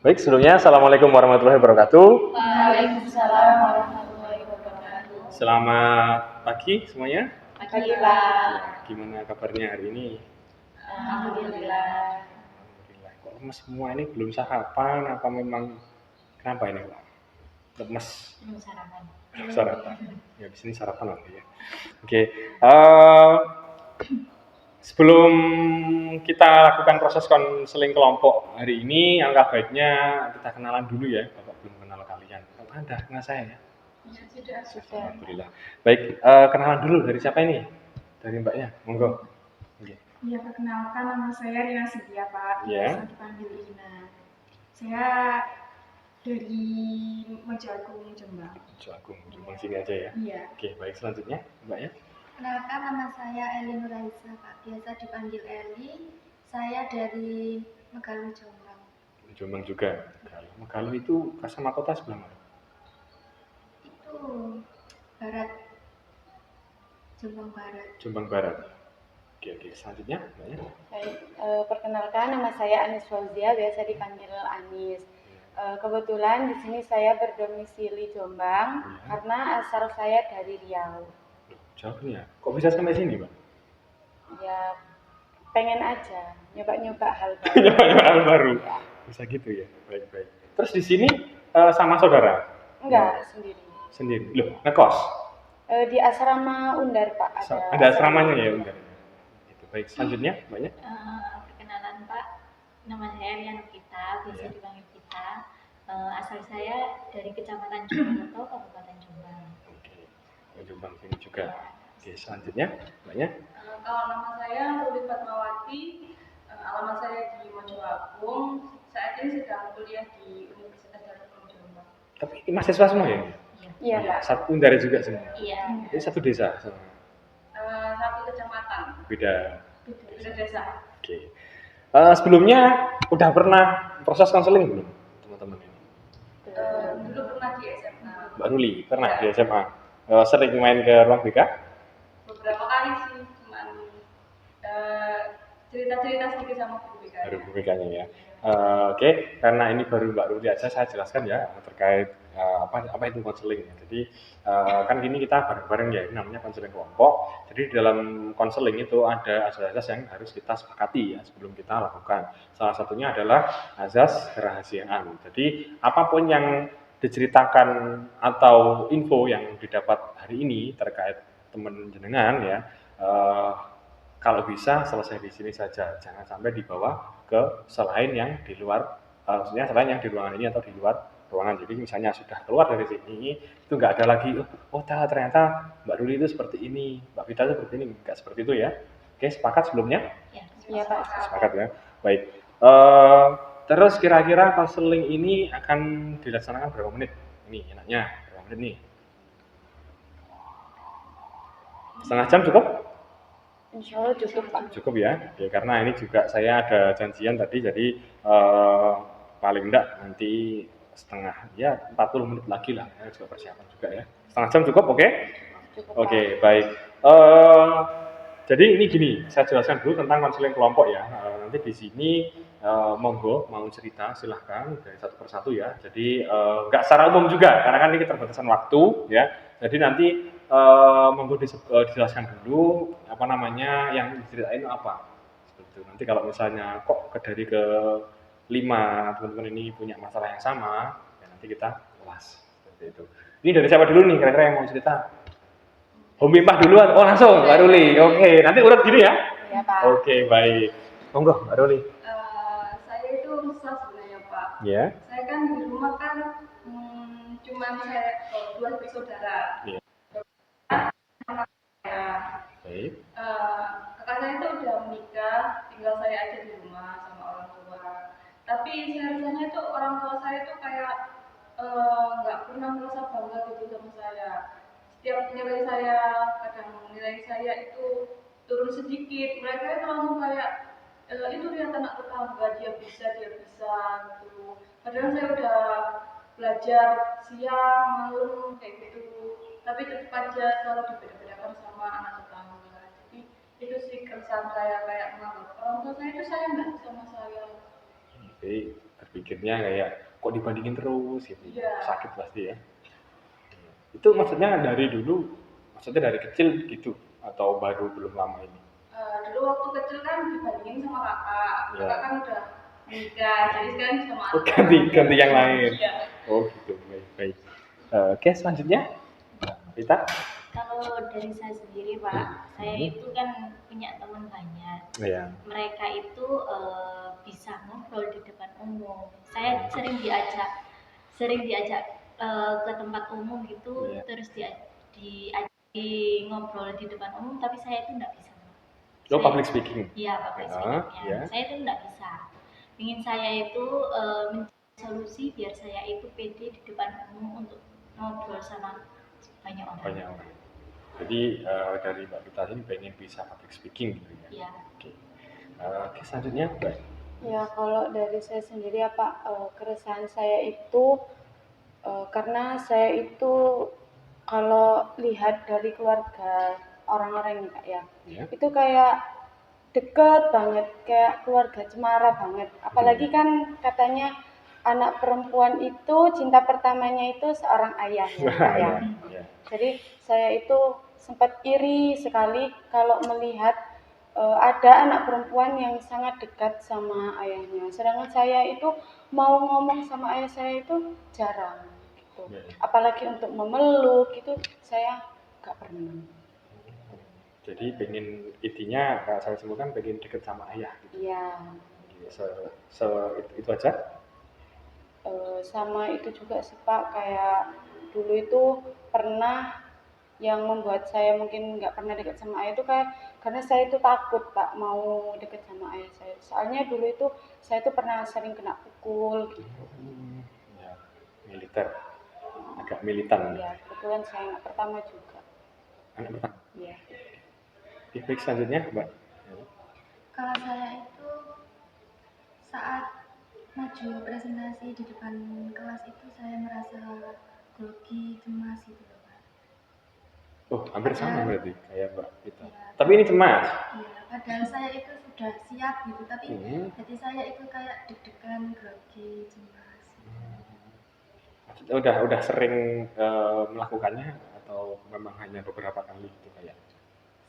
Baik, sebelumnya Assalamualaikum warahmatullahi wabarakatuh. Waalaikumsalam warahmatullahi wabarakatuh. Selamat pagi semuanya. Pagi Pak. Gimana kabarnya hari ini? Alhamdulillah. Alhamdulillah. Kok lemes semua ini, belum sarapan? Apa memang kenapa ini Pak? Lemes. Belum sarapan. Sarapan. Ya, di sini sarapan lah ya. Oke. Sebelum kita lakukan proses konseling kelompok hari ini, alangkah baiknya kita kenalan dulu ya. Bapak belum kenal kalian. Kalau Anda kenal saya ya? Sudah. Alhamdulillah. Baik, kenalan dulu dari siapa ini? Dari Mbaknya, monggo. Iya, perkenalkan nama saya Rina Sedia Pak. Biasa dipanggil Ina. Saya dari Mojoagung, Jombang. Mojoagung, Jombang sini aja ya. Iya. Oke, baik, selanjutnya Mbaknya. Kenalkan, nama saya Eli Nuraisa Pak. Biasa dipanggil Eli. Saya dari Megalu, Jombang. Jombang juga. Megalu itu sama kota sebelah mana? Itu barat. Jombang Barat. Jombang Barat. Oke, selanjutnya Mbaknya. Baik, perkenalkan nama saya Anis Fauzia, biasa dipanggil Anis. Kebetulan di sini saya berdomisili Jombang karena asal saya dari Riau. Jauh nih ya. Kok bisa sampai sini, Pak? Ya, pengen aja nyoba-nyoba hal baru. Nyoba-nyoba hal baru. Ya. Bisa gitu ya. Baik. Terus di sini sama saudara? Enggak, sendiri. Sendiri. Loh, ngekos? Di asrama Undar, Pak. Ada asramanya ya, Undar. Itu baik. Selanjutnya, Mbaknya? Perkenalan Pak, nama saya Rian Kita, biasa dipanggil Kita. Asal saya dari Kecamatan Jombang, Kabupaten Jombang. Jombang sini juga. Oke, selanjutnya Mbaknya? Kalau nama saya Ruli Fatmawati, alamat saya di Mojoagung. Saat ini sedang kuliah di Universitas Darul Jombang. Tapi mahasiswa semua ya? Iya, Pak. Satu Undar juga semua. Iya. Ini satu desa sama. Satu kecamatan. Beda desa. Oke. Sebelumnya udah pernah proses konseling belum teman-teman ini? Dulu pernah di SMA. Mbak Ruli pernah di SMA. Sering main ke ruang BK? Beberapa kali sih, cuman cerita-cerita sedikit sama guru BK. Baru BK-nya ya. Oke, karena ini baru Mbak Ruli aja saya jelaskan ya terkait apa itu konseling. Jadi kan gini kita bareng-bareng ya, ini namanya konseling kelompok. Jadi di dalam konseling itu ada asas-asas yang harus kita sepakati ya sebelum kita lakukan. Salah satunya adalah asas kerahasiaan. Jadi apapun yang diceritakan atau info yang didapat hari ini terkait teman jenengan ya, kalau bisa selesai di sini saja, jangan sampai dibawa ke selain yang di luar, maksudnya selain yang di ruangan ini atau di luar ruangan. Jadi misalnya sudah keluar dari sini, itu nggak ada lagi, ternyata Mbak Ruli itu seperti ini, Mbak Vita itu seperti ini, nggak seperti itu ya. Oke, sepakat sebelumnya? Iya, Pak. Sepakat ya. Baik. Terus kira-kira konseling ini akan dilaksanakan berapa menit? Ini enaknya berapa menit nih? Setengah jam cukup? Insya Allah cukup, Pak. Cukup ya. Oke, karena ini juga saya ada janjian tadi, jadi paling enggak nanti setengah, ya 40 menit lagi lah. Saya juga persiapan juga ya. Setengah jam cukup, oke? Cukup, oke, baik. Jadi ini gini, saya jelaskan dulu tentang konseling kelompok ya. Nanti di sini monggo mau cerita silahkan dari satu persatu ya. Jadi nggak secara umum juga, karena kan ini keterbatasan waktu ya. Jadi nanti monggo dijelaskan dulu apa namanya yang diceritain apa. Seperti itu. Nanti kalau misalnya kok dari ke 5 teman-teman ini punya masalah yang sama, ya nanti kita ulas seperti itu. Ini dari siapa dulu nih kira-kira yang mau cerita? Mimah duluan, langsung Mbak Ruli. Oke, nanti urut gini ya? Iya, Pak. Oke, baik. Monggo Mbak Ruli. Saya itu susah sebenarnya Pak. Iya. Saya kan di rumah kan cuma saya 2 bersaudara. Iya. Baik. Kakak saya itu udah menikah, tinggal saya aja di rumah sama orang tua. Tapi saya rasanya itu orang tua saya itu kayak nggak pernah merasa bangga gitu sama saya. Setiap nilai saya, kadang nilai saya itu turun sedikit, mereka itu langsung kayak itu lihat anak tetangga dia bisa gitu. Padahal saya udah belajar siang, malam kayak gitu, tapi tetap aja selalu dibeda-bedakan sama anak tetangga. Jadi itu sih keresahan saya, kayak menganggap orang tua saya itu sayang nggak sama saya. Baik, berpikirnya kayak kok dibandingin terus gitu, Iya. sakit pasti ya. Itu maksudnya dari dulu, maksudnya dari kecil gitu atau baru belum lama ini? Dulu waktu kecil kan dibandingin sama kakak. Iya. Kakak kan udah menikah, jadi sekarang sama Oh, anak. ganti yang lain. Iya. Oh gitu, baik. Oke, selanjutnya Rita. Kalau dari saya sendiri Pak, saya itu kan punya teman banyak. Iya. Mereka itu bisa ngobrol di depan umum. Saya sering diajak ke tempat umum gitu, Iya. terus diajak ngobrol di depan umum, tapi saya itu nggak bisa. Lo public speaking? Iya, public speakingnya. Iya. Saya itu nggak bisa. Ingin saya itu mencari solusi biar saya itu pede di depan umum untuk ngobrol sama banyak orang. Banyak orang. Jadi dari Mbak Rita ini pengen bisa public speaking gitu ya? Iya. Oke, selanjutnya Mbak. Ya, kalau dari saya sendiri keresahan saya itu karena saya itu kalau lihat dari keluarga orang-orang ini Kak ya, itu kayak deket banget, kayak keluarga cemara banget. Apalagi kan katanya anak perempuan itu cinta pertamanya itu seorang ayah ya Kak ya. Jadi saya itu sempat iri sekali kalau melihat ada anak perempuan yang sangat dekat sama ayahnya. Sedangkan saya itu mau ngomong sama ayah saya itu jarang gitu. Apalagi untuk memeluk itu saya gak pernah. Jadi pengen intinya kalau saya sebutkan pengen deket sama ayah gitu. Iya. Itu aja? Sama itu juga sih Pak, kayak dulu itu pernah yang membuat saya mungkin nggak pernah dekat sama ayah itu kayak karena saya itu takut Pak mau dekat sama ayah saya. Soalnya dulu itu saya itu pernah sering kena pukul gitu. Ya, militer, agak militan. Ya, kebetulan saya anak pertama juga. Anak pertama? Iya. Baik, selanjutnya Mbak. Kalau saya itu saat maju presentasi di depan kelas itu saya merasa grogi, cemas gitu loh Pak. Oh, hampir sama berarti kayak Mbak Rita. Iya. Tapi ini cemas. Iya, padahal saya itu sudah siap gitu, tapi jadi saya itu kayak deg-degan, grogi, cemas. Udah sering melakukannya atau memang hanya beberapa kali gitu kayak?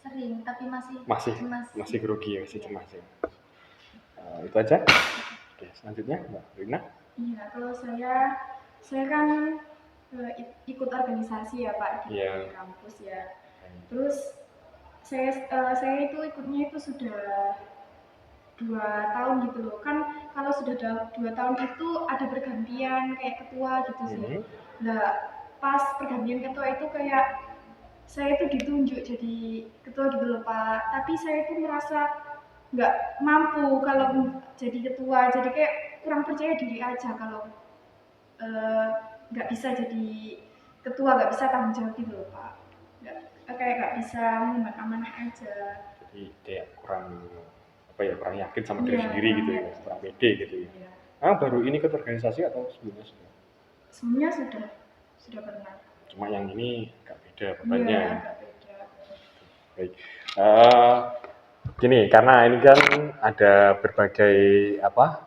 Sering, tapi masih cemas. Masih grogi, masih cemas ya. Itu aja. Oke, selanjutnya Mbak Rina. Iya, kalau saya kan ikut organisasi ya Pak di kampus ya. Terus saya itu ikutnya itu sudah 2 tahun gitu loh. Kan kalau sudah 2 tahun itu ada pergantian kayak ketua gitu sih. Nah, pas pergantian ketua itu kayak saya itu ditunjuk jadi ketua gitu loh Pak. Tapi saya itu merasa nggak mampu kalau jadi ketua, jadi kayak kurang percaya diri aja kalau nggak bisa jadi ketua, nggak bisa tanggung jawab gitu loh Pak. Nggak bisa mengemban amanah aja. Jadi kayak kurang yakin sama diri sendiri gitu ya, kurang pede gitu ya. Baru ini ikut organisasi atau sebelumnya sudah? Sebelumnya sudah pernah. Cuma yang ini agak beda bebannya. Iya, agak beda. Baik. Gini, karena ini kan ada berbagai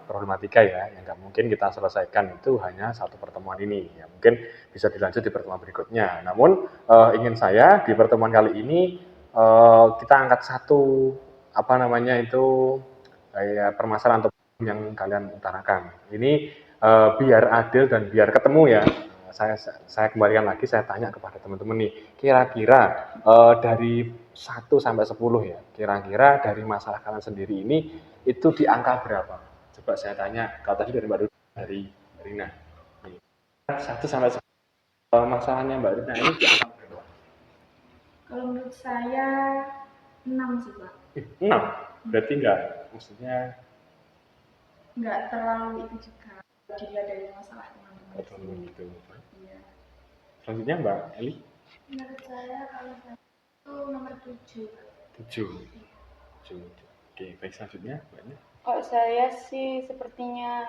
problematika ya yang nggak mungkin kita selesaikan itu hanya satu pertemuan ini. Ya, mungkin bisa dilanjut di pertemuan berikutnya. Namun ingin saya di pertemuan kali ini kita angkat satu kayak permasalahan atau yang kalian utarakan. Ini biar adil dan biar ketemu ya. Saya kembalikan lagi, saya tanya kepada teman-teman nih, kira-kira dari 1 sampai 10 ya, kira-kira dari masalah kalian sendiri ini itu di angka berapa? Coba saya tanya, kalau tadi dari Mbak Rina. 1 sampai 10 masalahnya Mbak Rina ini di angka berapa? Kalau menurut saya 6 sih Pak. 6? Berarti nggak terlalu itu juga dilihat dari masalah teman-teman. Gitu. Selanjutnya Mbak Eli? Menurut saya kalau saya itu nomor 7. 7. Oke, baik, selanjutnya Mbak Eli? Kalau saya sih sepertinya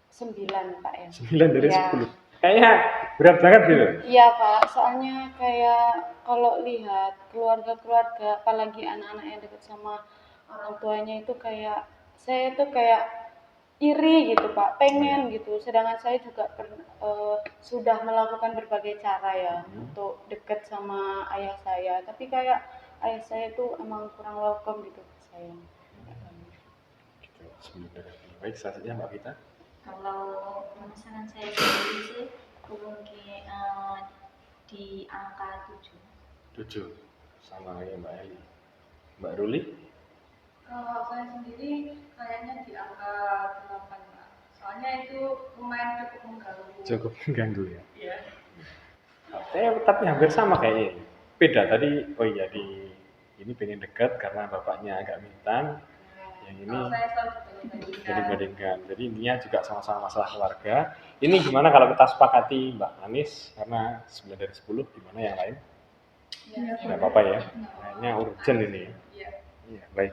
9 Pak ya. 9 dari 10? Kayaknya berat banget gitu. Iya Pak, soalnya kayak kalau lihat keluarga-keluarga, apalagi anak-anak yang dekat sama orang tuanya itu kayak saya tuh kayak iri gitu Pak, pengen gitu. Sedangkan saya juga sudah melakukan berbagai cara ya untuk deket sama ayah saya. Tapi kayak ayah saya tuh emang kurang welcome gitu ke saya. Gitu. Sebenarnya. Baik, selanjutnya Mbak Vita. Kalau pemesanan saya sendiri sih mungkin di angka 7. 7 sama ya Mbak Eli. Mbak Ruli? Kalau saya sendiri kayaknya di angka 8 Pak. Soalnya itu lumayan cukup mengganggu. Cukup mengganggu ya. Iya. Tapi hampir sama kayaknya. Beda tadi, oh iya ini pengen dekat karena bapaknya agak minta. Yang ini Kalau saya selalu dibandingkan. Jadi intinya juga sama-sama masalah keluarga. Ini gimana kalau kita sepakati Mbak Anis karena 9 dari 10, gimana yang lain? Nggak apa-apa ya. Kayaknya urgent ini. Iya, baik.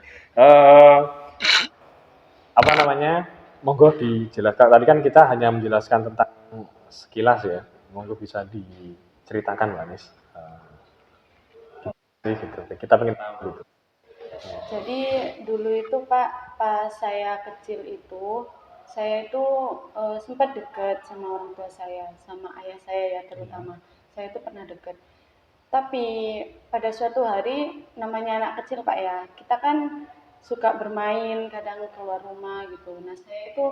Apa namanya? Monggo dijelaskan. Tadi kan kita hanya menjelaskan tentang sekilas ya. Monggo bisa diceritakan Mbak Anis. Gitu. Kita pengen tahu gitu. Jadi dulu itu Pak, pas saya kecil itu, saya itu sempat dekat sama orang tua saya, sama ayah saya ya terutama. Saya itu pernah dekat. Tapi pada suatu hari, namanya anak kecil Pak ya, kita kan suka bermain, kadang keluar rumah gitu. Nah saya itu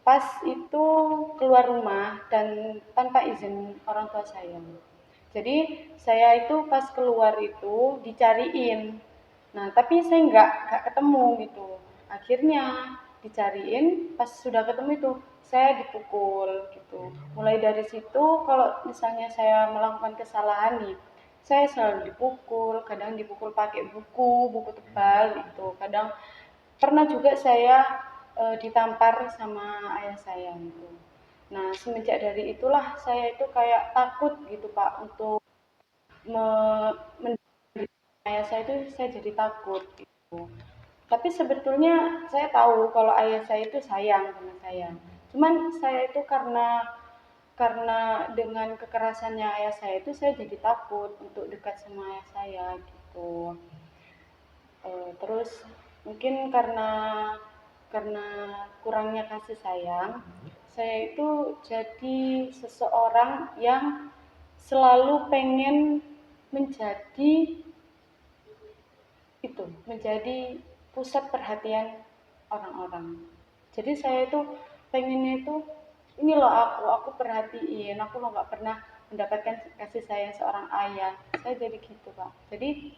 pas itu keluar rumah dan tanpa izin orang tua saya. Jadi saya itu pas keluar itu dicariin. Nah, tapi saya nggak ketemu gitu. Akhirnya dicariin, pas sudah ketemu itu saya dipukul gitu. Mulai dari situ kalau misalnya saya melakukan kesalahan nih, saya selalu dipukul, kadang dipukul pakai buku tebal gitu. Kadang pernah juga saya ditampar sama ayah saya gitu. Nah, semenjak dari itulah saya itu kayak takut gitu Pak untuk ayah saya itu saya jadi takut gitu. Tapi sebetulnya saya tahu kalau ayah saya itu sayang sama saya. Cuman saya itu karena dengan kekerasannya ayah saya itu saya jadi takut untuk dekat sama ayah saya gitu. Terus mungkin karena kurangnya kasih sayang, saya itu jadi seseorang yang selalu pengen menjadi pusat perhatian orang-orang. Jadi saya itu pengennya itu ini loh aku perhatiin, aku loh nggak pernah mendapatkan kasih sayang seorang ayah. Saya jadi gitu Pak. Jadi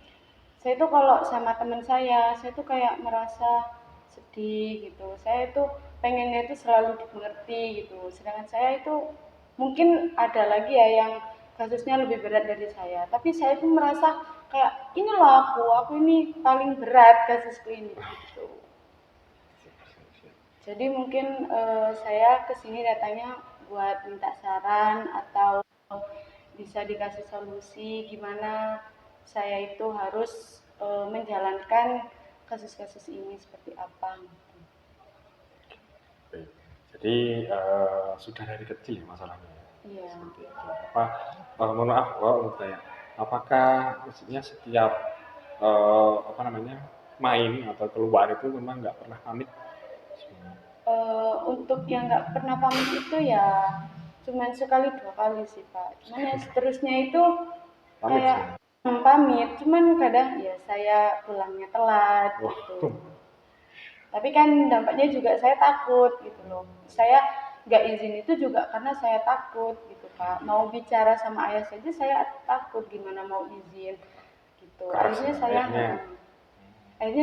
saya itu kalau sama teman saya itu kayak merasa sedih gitu. Saya itu pengennya itu selalu dimengerti gitu. Sedangkan saya itu mungkin ada lagi ya yang kasusnya lebih berat dari saya. Tapi saya itu merasa kayak ini loh aku ini paling berat kasusku ini gitu. Jadi mungkin saya kesini datangnya buat minta saran atau bisa dikasih solusi gimana saya itu harus menjalankan kasus-kasus ini seperti apa. Jadi sudah dari kecil masalahnya. Iya. Seperti itu. Mohon maaf, mau tanya, apakah maksudnya setiap main atau keluar itu memang nggak pernah pamit? Untuk yang nggak pernah pamit itu ya cuman sekali 2 kali sih Pak. Cuman yang seterusnya itu kayak pamit, cuman kadang ya saya pulangnya telat gitu. Tapi kan dampaknya juga saya takut gitu loh. Saya nggak izin itu juga karena saya takut gitu Pak. Mau bicara sama ayah saja saya takut gimana mau izin gitu. Akhirnya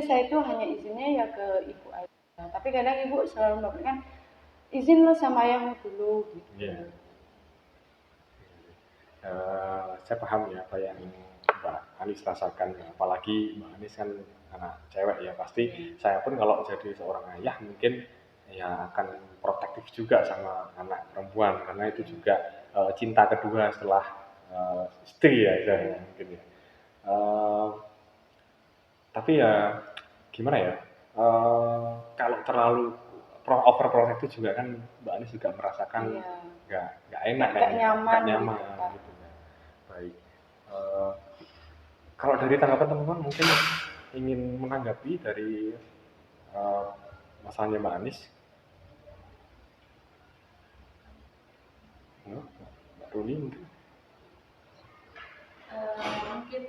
saya itu hanya izinnya ya ke ibu aja. Tapi kadang ibu selalu memberikan izin lo sama ayahmu dulu gitu. Yeah. Saya paham ya apa yang Mbak Anis rasakan, apalagi Mbak Anis kan anak cewek ya, pasti saya pun kalau jadi seorang ayah mungkin ya akan protektif juga sama anak perempuan karena itu juga cinta kedua setelah istri ya mungkin ya. Tapi ya gimana ya, kalau terlalu overprotective juga kan Mbak Anis juga merasakan nggak enak kan, nggak nyaman gitu ya. Baik, kalau dari tanggapan teman-teman mungkin ingin menanggapi dari masalahnya Mbak Anis. Ruli mungkin. Mungkin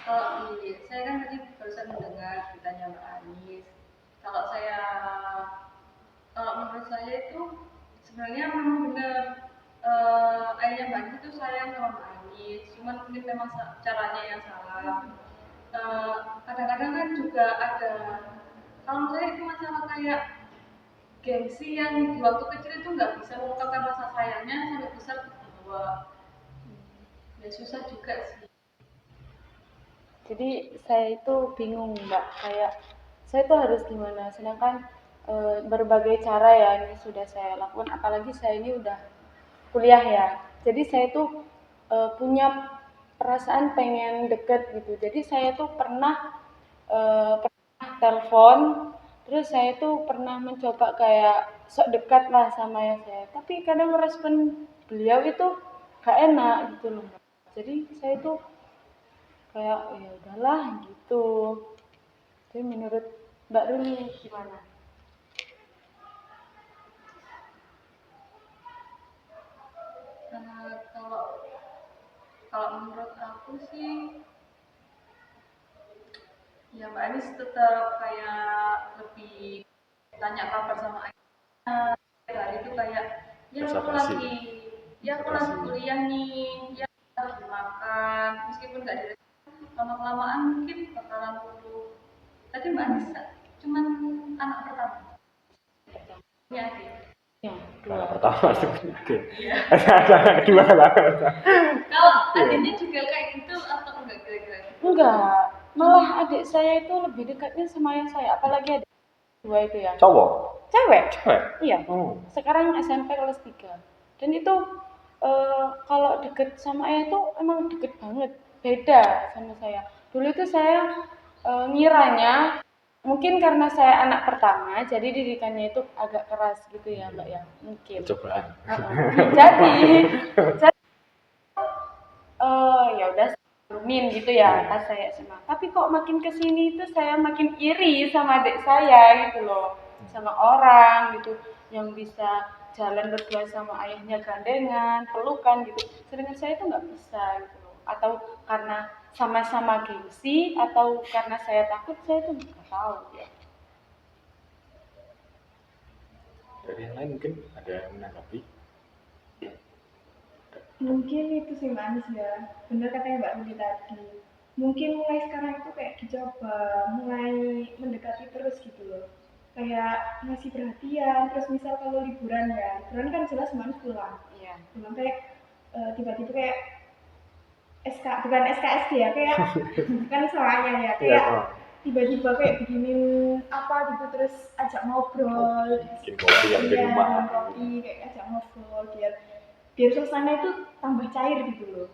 kalau saya kan tadi barusan mendengar ditanya Mbak Anis. Kalau menurut saya itu sebenarnya memang benar, ayahnya Mbak Anis itu sayang sama Mbak Anis, cuman mungkin memang caranya yang salah. Kadang-kadang kan juga ada, kalau saya itu masalah kayak gengsi yang di waktu kecil itu nggak bisa mengungkapkan rasa sayangnya sampai besar bahwa ya susah juga sih. Jadi saya itu bingung Mbak, kayak saya itu harus gimana, sedangkan berbagai cara ya ini sudah saya lakukan, apalagi saya ini udah kuliah ya, jadi saya tuh punya perasaan pengen deket gitu, jadi saya tuh pernah telepon, terus saya tuh pernah mencoba kayak sok dekat lah sama ya saya, tapi kadang respon beliau itu gak enak gitu loh Mbak. Jadi saya tuh kayak ya udahlah gitu. Jadi menurut Mbak Ruli gimana? Kalau menurut aku sih ya Mbak Anis tetap kayak lebih tanya kabar sama ayah hari itu kayak ya aku lagi kuliah nih, ya lagi makan, meskipun nggak direspon lama-kelamaan mungkin bakalan luluh. Tadi Mbak Anis cuman anak pertama ya adik. Anak pertama oke. Ada anak kedua lah. Kalau adiknya juga kayak gitu atau enggak kira-kira? Enggak, malah adik saya itu lebih dekatnya sama ayah saya, apalagi adik dua itu ya. Cowok? Cewek? Iya. Sekarang SMP kelas 3. Dan itu kalau deket sama ayah itu emang deket banget, beda sama saya. Dulu itu saya ngiranya mungkin karena saya anak pertama, jadi didikannya itu agak keras gitu ya Mbak ya, mungkin. Cobaan. Jadi ya udah turunin gitu ya pas saya SMA. Tapi kok makin kesini itu saya makin iri sama adik saya gitu loh, sama orang gitu yang bisa jalan berdua sama ayahnya gandengan, pelukan gitu. Sedangkan saya itu nggak bisa gitu loh. Atau karena sama-sama gengsi atau karena saya takut, saya tuh nggak tahu ya. Dari yang lain mungkin ada yang menanggapi? Mungkin itu sih Mbak Anis ya, bener katanya Mbak Ruli tadi. Mungkin mulai sekarang itu kayak dicoba, mulai mendekati terus gitu loh. Kayak ngasih perhatian, terus misal kalau liburan ya, liburan kan jelas Mbak Anis pulang. Iya. Pulang kayak tiba-tiba kayak bukan SKSD ya, kayak kan soalnya ya, kayak tiba-tiba kayak bikinin apa gitu, terus ajak ngobrol, bikin kopi yang di rumah, kopi kayak ajak ngobrol biar suasana itu tambah cair gitu loh.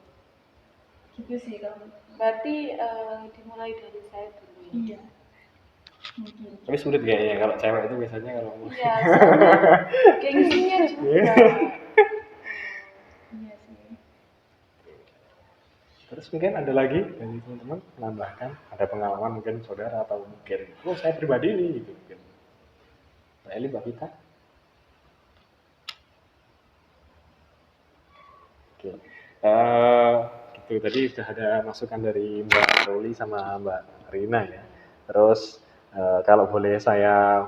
Gitu sih kalau. Berarti dimulai dari saya dulu ya. Iya. Mungkin. Tapi sulit kayaknya kalau cewek itu biasanya kalau iya, soalnya gengsinya juga. Iya sih. Terus mungkin ada lagi dari teman-teman menambahkan, ada pengalaman mungkin saudara atau mungkin saya pribadi ini gitu mungkin. Mbak Eli, Mbak Vita. Oke. Gitu tadi sudah ada masukan dari Mbak Ruli sama Mbak Rina ya. Terus kalau boleh saya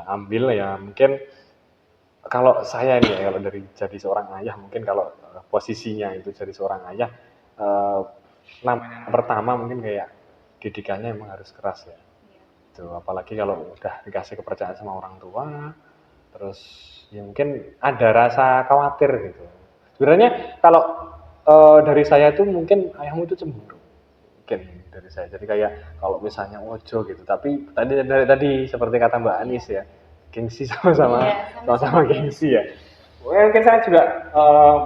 ambil ya, mungkin kalau saya ini ya, kalau dari jadi seorang ayah, mungkin kalau posisinya itu jadi seorang ayah, pertama mungkin kayak didikannya emang harus keras ya. Itu apalagi kalau udah dikasih kepercayaan sama orang tua, terus ya mungkin ada rasa khawatir gitu. Sebenarnya kalau dari saya itu mungkin ayahmu itu cemburu, mungkin dari saya. Jadi kayak kalau misalnya ojo gitu, tapi tadi seperti kata Mbak Anis ya, gengsi sama gengsi ya. Mungkin saya juga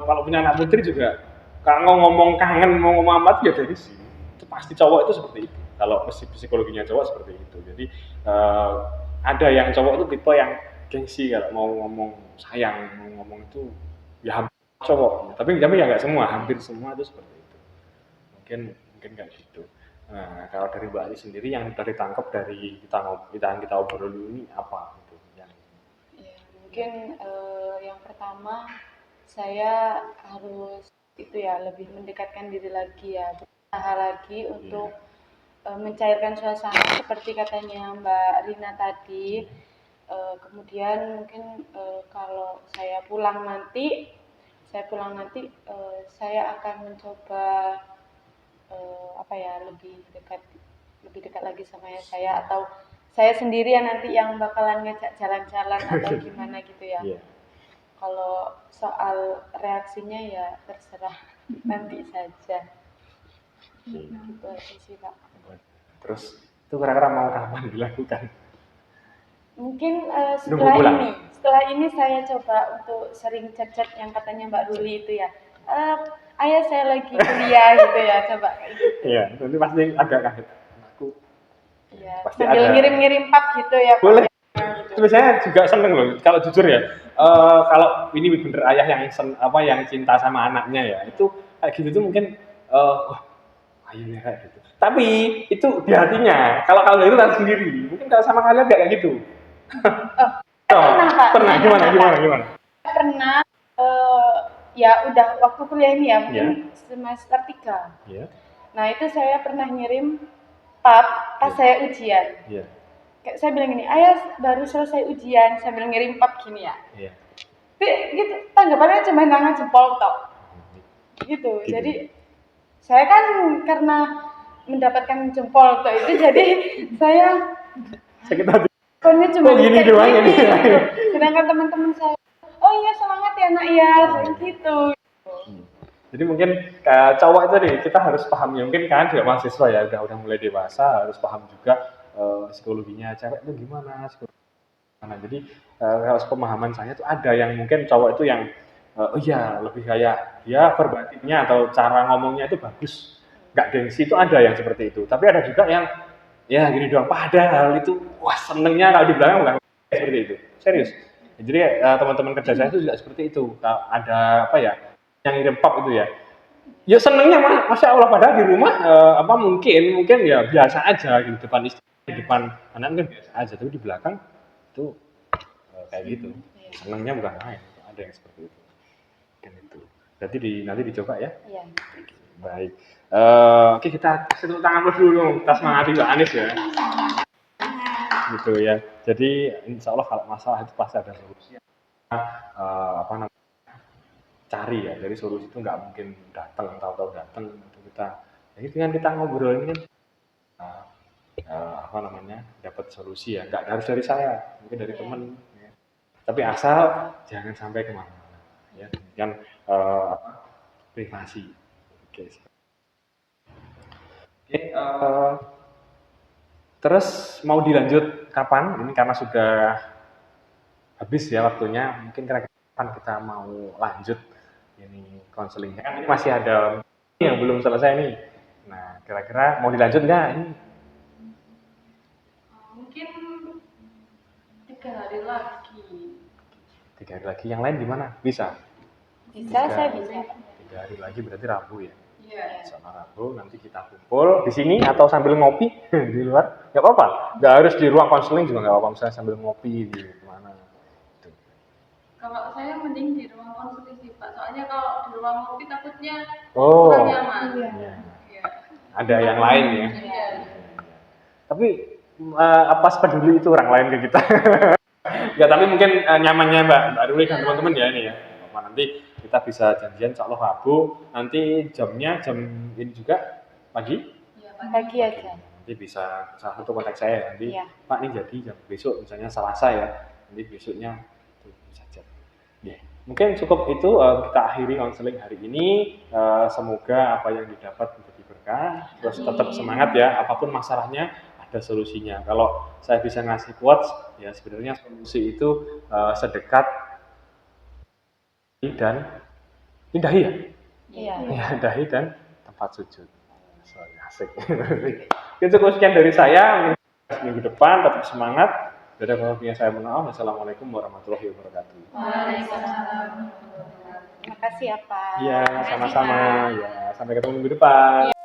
kalau punya anak putri juga, kalau ngomong kangen mau ngomong amat ya dari sini. Itu pasti cowok itu seperti itu. Kalau psikologinya cowok seperti itu. Jadi ada yang cowok itu tipe yang gengsi kalau mau ngomong sayang, mau ngomong itu ya hampir cowok. Tapi ya nggak semua, hampir semua itu seperti itu. Mungkin nggak gitu. Nah, kalau dari Mbak Ali sendiri yang tadi tangkap dari kita obrol ini apa gitu? Ya, mungkin yang pertama saya harus itu ya lebih mendekatkan diri lagi ya, berusaha lagi untuk mencairkan suasana seperti katanya Mbak Rina tadi. Kemudian mungkin kalau saya pulang nanti saya akan mencoba apa ya lebih dekat lagi sama saya, atau saya sendirian nanti yang bakalan ngajak jalan-jalan atau gimana gitu ya. Kalau soal reaksinya ya terserah nanti saja. Gitu aja sih Pak. Terus itu kira-kira mau kapan dilakukan? Mungkin setelah ini saya coba untuk sering chat-chat yang katanya Mbak Ruli itu ya. Ayah saya lagi kuliah gitu ya, coba kayak gitu. Iya, nanti pasti agak kaget. Aku. Iya, pasti sambil ada. ngirim-ngirim pap gitu ya. Boleh. Terus saya juga seneng loh, kalau jujur ya. Kalau ini bener ayah yang cinta sama anaknya ya, itu kayak gitu tuh mungkin wah, ayahnya kayak gitu. Tapi itu di hatinya. Kalau kalian itu tahu sendiri, mungkin kalau sama kalian kayak gitu. Pernah Pak. Pernah gimana? Pernah. Ya udah waktu kuliah ini ya, mungkin semester 3. Nah itu saya pernah ngirim pap pas saya ujian. Kayak saya bilang gini, ayah baru selesai ujian sambil ngirim pap gini ya. Tapi gitu, tanggapannya cuma nangan jempol tok. Gitu. Jadi saya kan karena mendapatkan jempol tok itu jadi saya sakit hati. Pokoknya cuma gini doang ini. Sedangkan teman-teman saya, oh iya semangat ya nak ya, gitu. Jadi mungkin cowok itu nih kita harus paham ya, mungkin kan juga mahasiswa ya udah mulai dewasa, harus paham juga psikologinya cewek itu gimana, jadi kalau pemahaman saya tuh ada yang mungkin cowok itu yang iya lebih kayak dia verbatimnya atau cara ngomongnya itu bagus, nggak gengsi, itu ada yang seperti itu. Tapi ada juga yang ya gini doang, padahal itu wah senengnya kalau di belakang bukan seperti itu, serius. Jadi teman-teman kerja saya itu juga seperti itu. Ada apa ya yang ngirim pop itu ya, ya senengnya masya Allah, padahal di rumah mungkin ya biasa aja gitu, depan istri, depan anak kan biasa aja, tapi di belakang itu kayak gitu, senengnya bukan main. Ada yang seperti itu kan. Itu berarti nanti dicoba ya. Baik. Oke, kita tepuk tangan dulu, kita semangati Mbak Anis ya. Gitu ya. Jadi insya Allah kalau masalah itu pasti ada solusi. Cari ya, dari solusi itu nggak mungkin tahu-tahu datang. Jadi dengan kita ngobrol ini dapat solusi ya. Nggak harus dari saya, mungkin dari teman. Ya. Tapi asal jangan sampai kemana-mana. Ya, kan privasi. Oke. Terus mau dilanjut kapan? Ini karena sudah habis ya waktunya. Mungkin kira-kira kapan kita mau lanjut ini konselingnya? Kan ini masih ada yang belum selesai nih. Nah, kira-kira mau dilanjut nggak ini? Mungkin 3 hari lagi. 3 hari lagi. Yang lain gimana? Bisa? Saya bisa. 3 hari lagi berarti Rabu ya? Iya. Sama Rabu nanti kita kumpul di sini atau sambil ngopi di luar, nggak apa-apa. Nggak harus di ruang konseling juga nggak apa-apa. Misalnya sambil ngopi di mana. Gitu. Kalau saya mending di ruang konseling sih Pak. Soalnya kalau di ruang ngopi takutnya kurang nyaman. Iya. Ada yang lain ya. Iya. Tapi apa sepeduli itu orang lain ke kita? Ya tapi mungkin nyamannya Mbak Ruli dan teman-teman ya ini ya. Nanti kita bisa janjian insya Allah Rabu, nanti jam ini juga pagi? Ya, pagi aja. Nanti bisa salah satu kontak saya nanti, Pak ini jadi jam besok misalnya Selasa ya, nanti besoknya itu bisa jam. Ya. Mungkin cukup itu kita akhiri konseling hari ini. Semoga apa yang didapat menjadi berkah, terus tetap semangat ya, apapun masalahnya ada solusinya. Kalau saya bisa ngasih quotes ya sebenarnya solusi itu sedekat dan indahi ya? Iya. Indahi dan tempat sujud. Asik. Itu cukup sekian dari saya. Minggu depan tetap semangat. Dari waktunya saya mohon maaf. Assalamualaikum warahmatullahi wabarakatuh. Waalaikumsalam. Terima kasih ya Pak. Iya, sama-sama. Ya, sampai ketemu minggu depan.